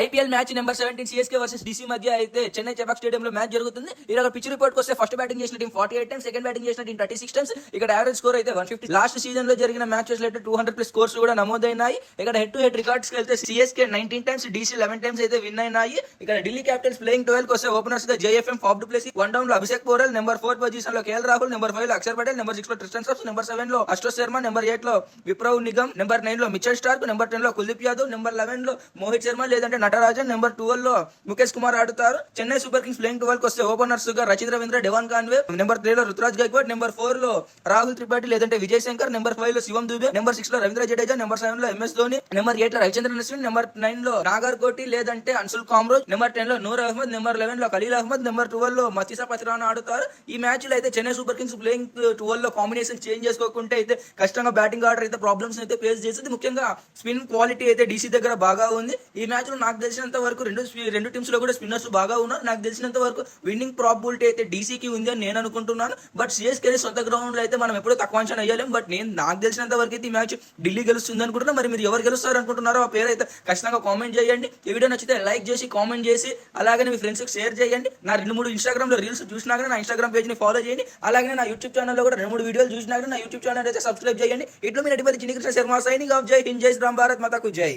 IPL match number 17 CSK versus DC మధ్య అయితే Chennai Chepauk stadium లో మ్యాచ్ జరుగుతుంది. ఇక్కడ పిచ్ రిపోర్ట్ వస్తే ఫస్ట్ బ్యాటింగ్ చేసిన టీం 48 టైమ్స్, సెకండ్ బ్యాటింగ్ చేసిన టీం 36 టైమ్స్. ఇక్కడ యావరేజ్ స్కోర్ అయితే 150. లాస్ట్ సీజన్ లో జరిగిన మ్యాచెస్ లో అయితే 200+ స్కోర్స్ కూడా నమోదైనాయి. ఇక్కడ హెడ్ టు హెడ్ రికార్డ్స్ కి వెళ్తే సిఎస్కే 19 టైమ్స్, డీసీ 11 టైమ్స్ అయితే విన్ అయినాయి. ఇక్కడ ఢిల్లీ క్యాపిటల్స్ ప్లేయింగ్ 12 కి వస్తే ఓపెనర్స్ గా JFM, Faf do Blessy, 1 down లో అభిషేక్ పోరెల్, నెంబర్ 4 పొజిషన్ లో కేఎల్ రాహుల్, నెంబర్ 5 లో అక్షర్ పటేల్, నెంబర్ 6 లో ట్రిస్టన్ స్టబ్స్, నెంబర్ 7 లో అశోక్ శర్మ, నెంబర్ 8 లో విప్రవ్ నిగమ్, నెంబర్ 9 లో మిచెల్ స్టార్క్, నెంబర్ 10 లో కుల్దీప్ యాదవ్, నెంబర్ 11 లో మోహిత్ శర్మ లేదంటే నటరాజన్, నెంబర్ 12 లో ముఖేష్ కుమార్ ఆడుతారు. చెన్నై సూపర్ కింగ్స్ ప్లేయింగ్ 12 కి వస్తే ఓపెనర్స్ గా Rachit Ravindra, Devon Conway, number 3 లో రుతురాజ్ గైక్వాడ్, నెంబర్ 4 లో రాహుల్ త్రిపాఠి లేదంటే విజయ్ శంకర్, నెంబర్ 5 లో శివం దుబే, నెంబర్ 6 లో రవీంద్ర జడేజా, నెంబర్ 7 లో ఎంఎస్ ధోని, నెంబర్ 8 లో రవిచంద్రన్ అశ్విన్, నెంబర్ 9 లో నాగర్ కోటి లేదంటే అన్సుల్ కామ్రోజ్, నెంబర్ 10 లో నూర్ అహ్మద్, నెంబర్ 11 లో ఖలీల్ అహ్మద్, నెంబర్ 12 లో మతీసా పత్రానా ఆడుతారు. ఈ మ్యాచ్ లో అయితే చెన్నై సూపర్ కింగ్స్ ప్లేయింగ్ 12 లో కాంబినేషన్ చేంజ్ చేసుకోకుంటే అయితే కష్టంగా బ్యాటింగ్ ఆర్డర్ అయితే ప్రాబ్లమ్స్ అయితే ఫేస్ చేసింది. ముఖ్యంగా స్పిన్ క్వాలిటీ అయితే డీసీ దగ్గర బాగా ఉంది. ఈ మ్యాచ్ లో నాకు తెలిసినంత వరకు రెండు టీమ్స్ లో కూడా స్పిన్నర్స్ బాగా ఉన్నారు. నాకు తెలిసినంత వరకు విన్నింగ్ ప్రాబిలిటీ అయితే డీసీకి ఉంది అని నేను అనుకుంటున్నాను. బట్ సిఎస్కే సొంత గ్రౌండ్ లో అయితే మనం ఎప్పుడూ తక్కువ అంచనా వేయలేం. బట్ నాకు తెలిసినంత వరకు అయితే ఈ మ్యాచ్ ఢిల్లీ గెలుస్తుంది అనుకుంటున్నా. మరి మీరు ఎవరు గెలుస్తారు అనుకుంటున్నారో ఆ పేరు అయితే ఖచ్చితంగా కామెంట్ చేయండి. ఈ వీడియో నచ్చితే లైక్ చేసి కామెంట్ చేసి అలాగే మీ ఫ్రెండ్స్ కి షేర్ చేయండి. నా 2-3 ఇన్స్టాగ్రామ్ లో రీల్స్ చూసినా కానీ నా ఇన్స్టాగ్రామ్ పేజ్ ని ఫాలో చేయండి. అలాగే నా యూట్యూబ్ ఛానల్ లో కూడా 2-3 వీడియోలు చూసినా కానీ నా యూట్యూబ్ ఛానల్ అయితే సబ్స్క్రైబ్ చేయండి. ఇట్లా మీరు ఎటువంటి చిన్ని కృష్ణ శర్మ సైనింగ్ ఆఫ్. జై హింద్, జై శ్రీరామ్, భారత్ మాతాకు జై.